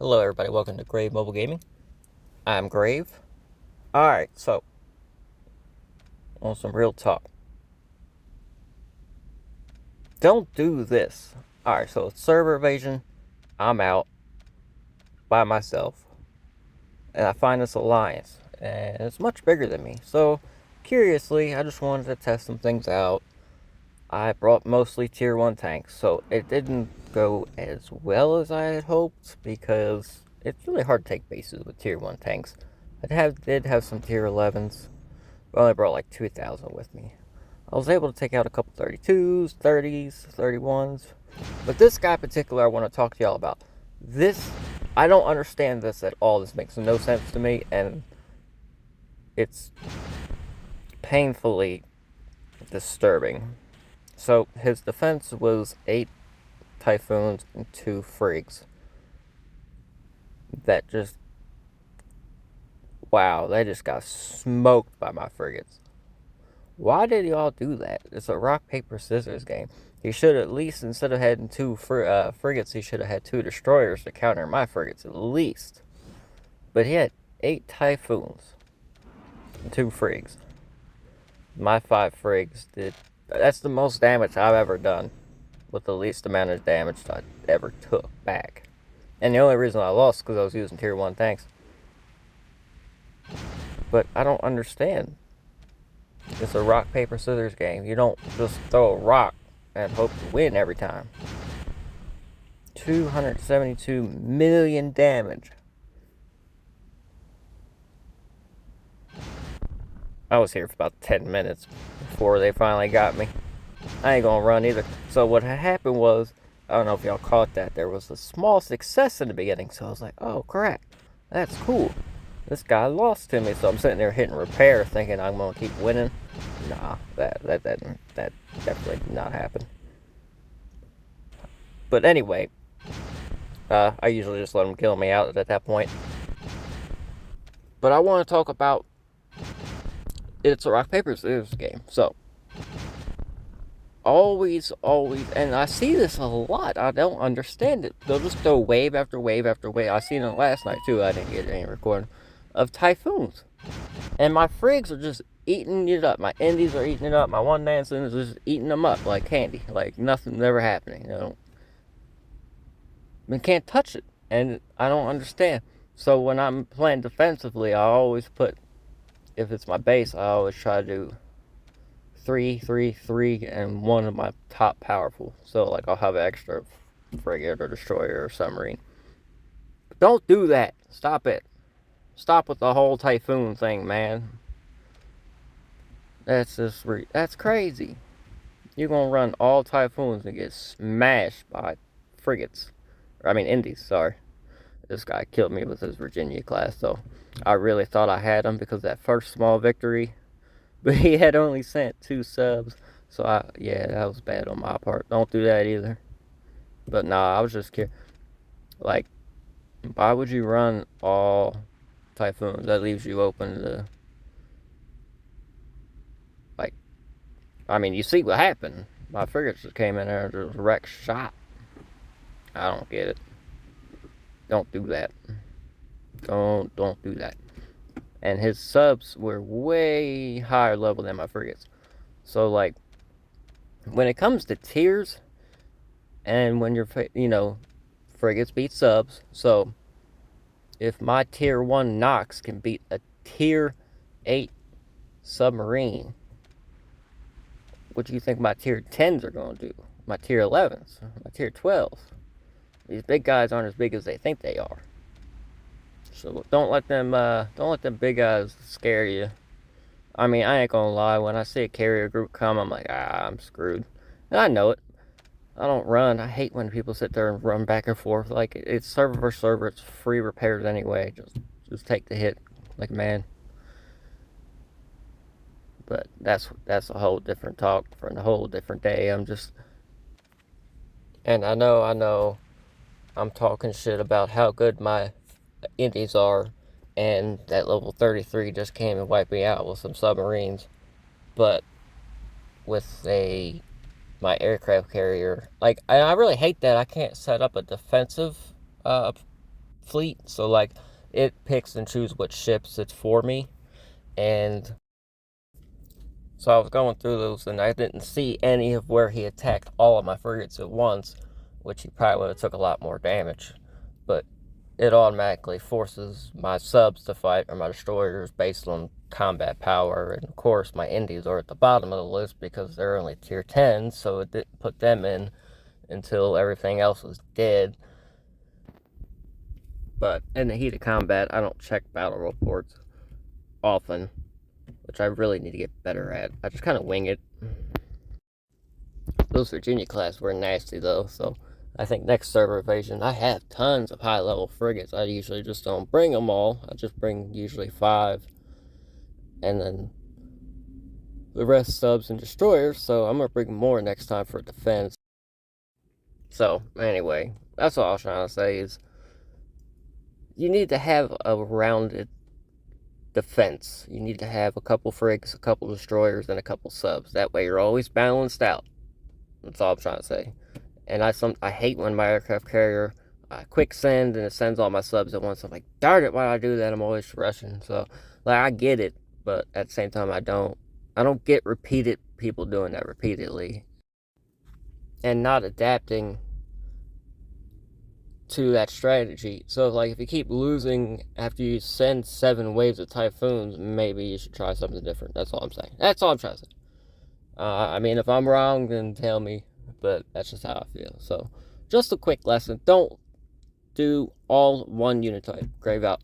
Hello everybody, welcome to Grave Mobile Gaming. I'm Grave. Alright, so, on some real talk. Don't do this. Alright, so it's server invasion. I'm out by myself. And I find this alliance. And it's much bigger than me. So, curiously, I just wanted to test some things out. I brought mostly tier 1 tanks. So, it didn't go as well as I had hoped. Because it's really hard to take bases with tier 1 tanks. I did have some tier 11s. But I only brought like 2,000 with me. I was able to take out a couple 32s, 30s, 31s. But this guy in particular I want to talk to y'all about. I don't understand this at all. This makes no sense to me, and it's painfully disturbing. So his defense was 8 typhoons and 2 frigs. That just, wow, they just got smoked by my frigates. Why did y'all do that? It's a rock, paper, scissors game. He should at least, instead of having 2 frigates, he should have had 2 destroyers to counter my frigates, at least. But he had 8 typhoons and 2 frigs. My 5 frigs did... That's the most damage I've ever done, with the least amount of damage I ever took back. And the only reason I lost because I was using tier 1 tanks. But I don't understand. It's a rock, paper, scissors game. You don't just throw a rock and hope to win every time. 272 million damage. I was here for about 10 minutes before they finally got me. I ain't gonna run either. So what had happened was, I don't know if y'all caught that, there was a small success in the beginning. So I was like, oh crap, that's cool. This guy lost to me, so I'm sitting there hitting repair thinking I'm gonna keep winning. Nah, that definitely did not happen. But anyway, I usually just let them kill me out at that point. But I want to talk about, it's a rock, paper, scissors game. So, always, and I see this a lot. I don't understand it. They'll just throw wave after wave after wave. I seen it last night too. I didn't get any recording of typhoons. And my frigs are just eating it up. My indies are eating it up. My one dancing is just eating them up like candy. Like nothing's ever happening. I can't touch it. And I don't understand. So when I'm playing defensively, I always put, if it's my base, I always try to do 3, 3, 3, and one of my top powerful. So like I'll have an extra frigate or destroyer or submarine. But don't do that. Stop it. Stop with the whole typhoon thing, man. That's crazy. You're gonna run all typhoons and get smashed by frigates. Indies, sorry. This guy killed me with his Virginia class, so I really thought I had him because that first small victory. But he had only sent 2 subs, so yeah, that was bad on my part. Don't do that either. But nah, I was just curious. Like, why would you run all typhoons? That leaves you open to, like, you see what happened. My frigates just came in there and just wrecked shot. I don't get it. Don't do that. Don't do that. And his subs were way higher level than my frigates. So, like, when it comes to tiers, and when you're, frigates beat subs, so if my tier 1 Nox can beat a tier 8 submarine, what do you think my tier 10s are going to do? My tier 11s, my tier 12s. These big guys aren't as big as they think they are. So don't let them big guys scare you. I ain't gonna lie, when I see a carrier group come, I'm like, I'm screwed. And I know it. I don't run. I hate when people sit there and run back and forth. Like, it's server versus server. It's free repairs anyway. Just take the hit like a man. But that's a whole different talk for a whole different day. And I know, I'm talking shit about how good my indies are, and that level 33 just came and wiped me out with some submarines. But with my aircraft carrier, like, I really hate that I can't set up a defensive fleet, so like it picks and chooses what ships it's for me. And so I was going through those, and I didn't see any of where he attacked all of my frigates at once, which he probably would have took a lot more damage. But it automatically forces my subs to fight, or my destroyers, based on combat power. And of course, my Indies are at the bottom of the list because they're only tier 10, so it didn't put them in until everything else was dead. But in the heat of combat, I don't check battle reports often, which I really need to get better at. I just kind of wing it. Those Virginia class were nasty though, so I think next server invasion, I have tons of high level frigates. I usually just don't bring them all. I just bring usually 5, and then the rest subs and destroyers, so I'm gonna bring more next time for defense. So anyway, that's all I was trying to say is you need to have a rounded defense. You need to have a couple frigs, a couple destroyers, and a couple subs. That way you're always balanced out. That's all I'm trying to say. And I hate when my aircraft carrier quick send and it sends all my subs at once. I'm like, darn it, why do I do that? I'm always rushing. So like I get it, but at the same time I don't get repeated people doing that repeatedly and not adapting to that strategy. So like if you keep losing after you send 7 waves of typhoons, maybe you should try something different. That's all I'm saying. That's all I'm trying to say. I mean, if I'm wrong, then tell me, but that's just how I feel. So just a quick lesson. Don't do all one unit type. Grave out.